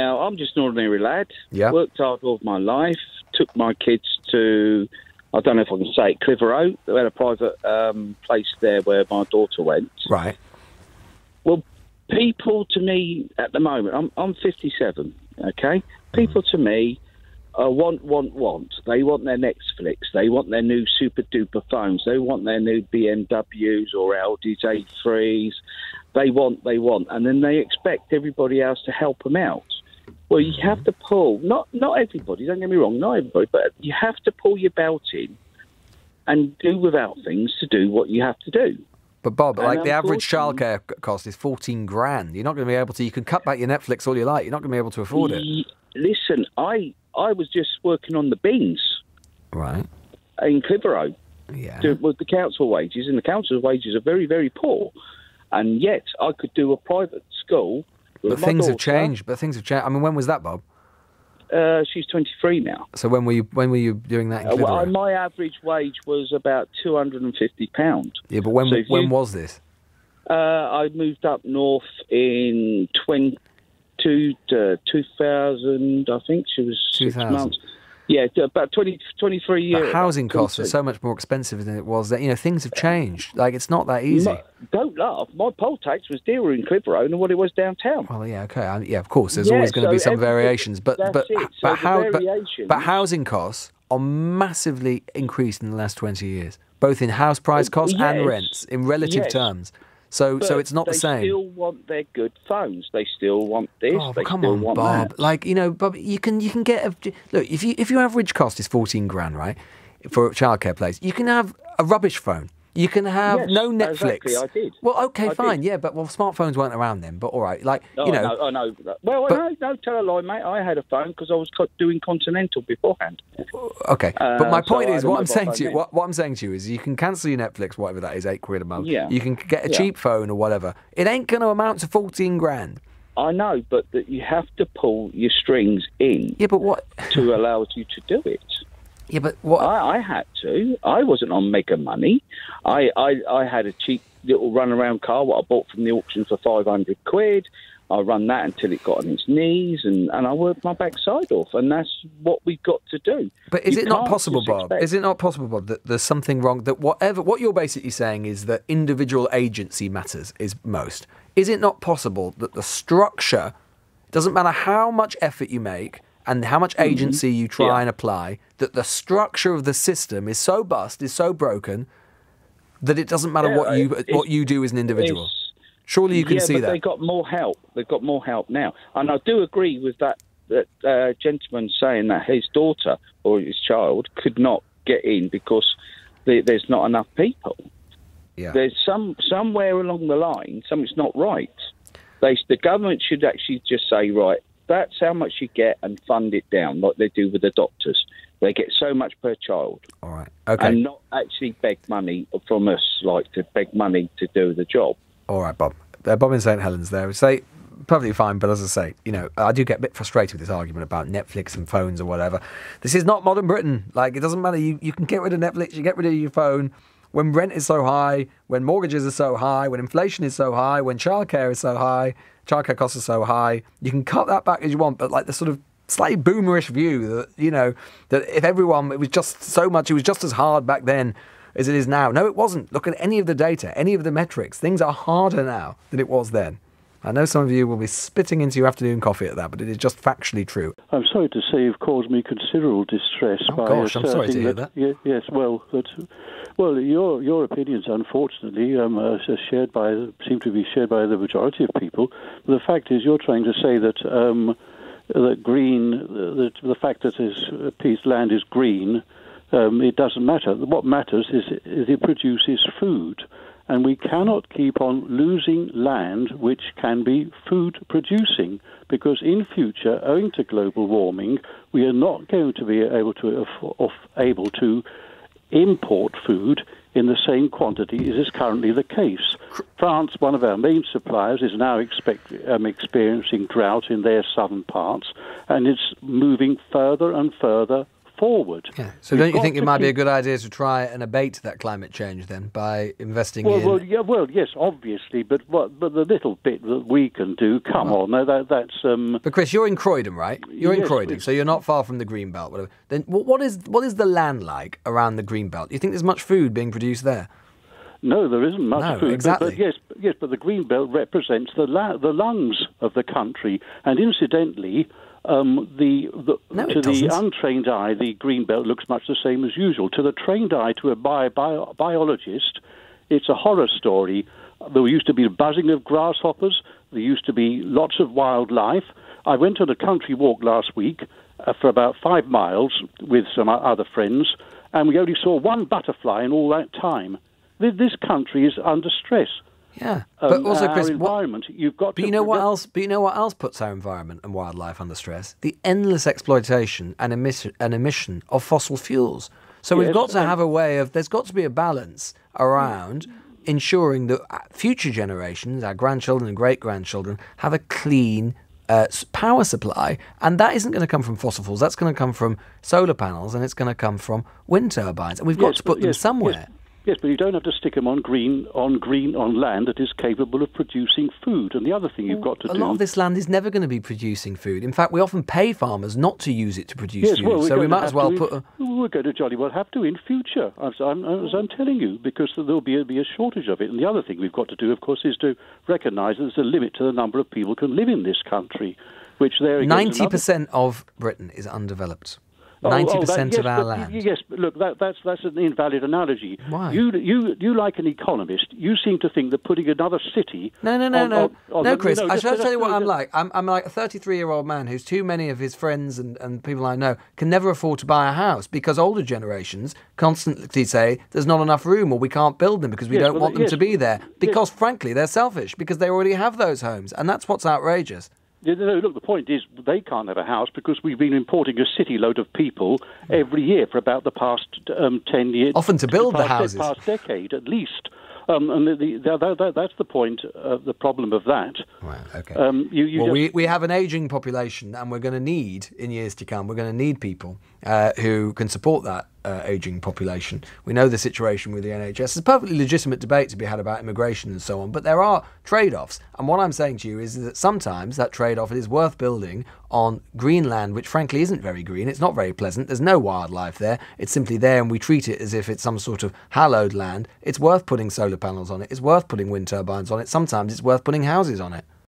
Now, I'm just an ordinary lad. Yeah. Worked hard all my life. Took my kids to, I don't know if I can say it, Clitheroe. They had a private place there where my daughter went. Right. Well, people to me at the moment, I'm 57, okay? People to me want. They want their Netflix. They want their new super-duper phones. They want their new BMWs or Audis A3s. They want. And then they expect everybody else to help them out. Well, you have to pull, not everybody, don't get me wrong, not everybody, but you have to pull your belt in and do without things to do what you have to do. But Bob, like the average childcare cost is 14 grand. You're not going to be able to, you can cut back your Netflix all you like, you're not going to be able to afford it. Listen, I was just working on the bins. Right. In Clitheroe. Yeah. With the council wages, and the council wages are very, very poor. And yet I could do a private school. But things have changed. I mean, when was that, Bob? She's 23 now. So when were you doing that in Clitheroe? Well, my average wage was about £250. Yeah, but when was this? I moved up north in 2000. I think she was 6 months. Yeah, about 23 years. But housing costs are so much more expensive than it was. That things have changed. Like, it's not that easy. Don't laugh. My poll tax was dearer in Clitheroe than what it was downtown. Well, yeah, okay, yeah, of course. There's always going to be some variations, but housing costs are massively increased in the last 20 years, both in house price costs and rents in relative terms. So it's not the same. They still want their good phones. They still want this. Oh, they come still on, want Bob. that. Like, Bob, you can get look, if your average cost is 14 grand, right, for a childcare place, you can have a rubbish phone. You can have no Netflix. Exactly, I did. Well, okay, fine, yeah, but smartphones weren't around then. But all right, like I know. Well, no, tell a lie, mate. I had a phone because I was doing Continental beforehand. Okay, but my point is, what I'm saying to you is, you can cancel your Netflix, whatever that is, £8 a month. Yeah. You can get a cheap phone or whatever. It ain't going to amount to 14 grand. I know, but you have to pull your strings in. Yeah, but what to allow you to do it? Yeah, but what? I had to. I wasn't on mega money. I had a cheap little runaround car, what I bought from the auction for £500. I run that until it got on its knees, and I worked my backside off, and that's what we've got to do. But is it not possible, Bob? Is it not possible, Bob, that there's something wrong? That what you're basically saying is that individual agency matters is most. Is it not possible that the structure, doesn't matter how much effort you make and how much agency you try and apply, that the structure of the system is so bust, is so broken, that it doesn't matter what you do as an individual? Surely you can see that. Yeah, but they got more help. They've got more help now. And I do agree with that gentleman saying that his daughter or his child could not get in because there's not enough people. Yeah. There's somewhere along the line, something's not right. The government should actually just say, right, that's how much you get and fund it down, like they do with the doctors. They get so much per child. All right. Okay. And not actually beg money from us, like to beg money to do the job. All right, Bob. Bob in St Helens there. Say, perfectly fine, but as I say, I do get a bit frustrated with this argument about Netflix and phones or whatever. This is not modern Britain. Like, it doesn't matter. You can get rid of Netflix, you get rid of your phone. When rent is so high, when mortgages are so high, when inflation is so high, when childcare is so high, childcare costs are so high, you can cut that back as you want, but like the sort of slightly boomerish view that, that if everyone, it was just so much, it was just as hard back then as it is now. No, it wasn't. Look at any of the data, any of the metrics. Things are harder now than it was then. I know some of you will be spitting into your afternoon coffee at that, but it is just factually true. I'm sorry to say you've caused me considerable distress by gosh, I'm sorry to hear that. Yes, well, your opinions, unfortunately, seem to be shared by the majority of people. The fact is, you're trying to say that the fact that this piece of land is green, it doesn't matter. What matters is it produces food. And we cannot keep on losing land which can be food producing, because in future, owing to global warming, we are not going to be able to import food in the same quantity as is currently the case. France, one of our main suppliers, is now experiencing drought in their southern parts, and it's moving further and further forward. Yeah. So don't you think it might be a good idea to try and abate that climate change then by investing in... Yes, obviously, but the little bit that we can do, come on, that's... But Chris, you're in Croydon, right? You're in Croydon, so you're not far from the Greenbelt, whatever. Then what is the land like around the Greenbelt? Do you think there's much food being produced there? No, there isn't much food. Exactly. But the Greenbelt represents the lungs of the country, and incidentally, to the untrained eye, the Greenbelt looks much the same as usual. To the trained eye, to a biologist, it's a horror story. There used to be buzzing of grasshoppers. There used to be lots of wildlife. I went on a country walk last week for about 5 miles with some other friends, and we only saw one butterfly in all that time. This country is under stress. Yeah, but also, Chris, environment. You've got. But you know what else? But you know what else puts our environment and wildlife under stress? The endless exploitation and emission of fossil fuels. So we've got to have a way of. There's got to be a balance around ensuring that future generations, our grandchildren and great grandchildren, have a clean power supply, and that isn't going to come from fossil fuels. That's going to come from solar panels, and it's going to come from wind turbines, and we've got to put them somewhere. Yes, but you don't have to stick them on land that is capable of producing food. And the other thing you've got to do... A lot of this land is never going to be producing food. In fact, we often pay farmers not to use it to produce food. Well, so we might as well put... We're going to jolly well have to in future, as I'm telling you, because there'll be a shortage of it. And the other thing we've got to do, of course, is to recognise that there's a limit to the number of people who can live in this country, which there... 90% of Britain is undeveloped. 90% of our land. Yes, but look, that's an invalid analogy. Why? You like an economist, you seem to think that putting another city... No, Chris, I shall tell you what I'm like. I'm like a 33-year-old man who's too many of his friends and people I know can never afford to buy a house because older generations constantly say there's not enough room or we can't build them because we don't want them to be there. Because, frankly, they're selfish because they already have those homes. And that's what's outrageous. Look, the point is they can't have a house because we've been importing a city load of people every year for about the past 10 years. Often to build the houses. Past decade, at least. And that's the point, the problem of that. Right, okay. We have an ageing population and we're going to need, in years to come, we're going to need people who can support that ageing population. We know the situation with the NHS. It's a perfectly legitimate debate to be had about immigration and so on, but there are trade-offs. And what I'm saying to you is that sometimes that trade-off is worth building on green land, which frankly isn't very green. It's not very pleasant. There's no wildlife there. It's simply there and we treat it as if it's some sort of hallowed land. It's worth putting solar panels on it. It's worth putting wind turbines on it. Sometimes it's worth putting houses on it.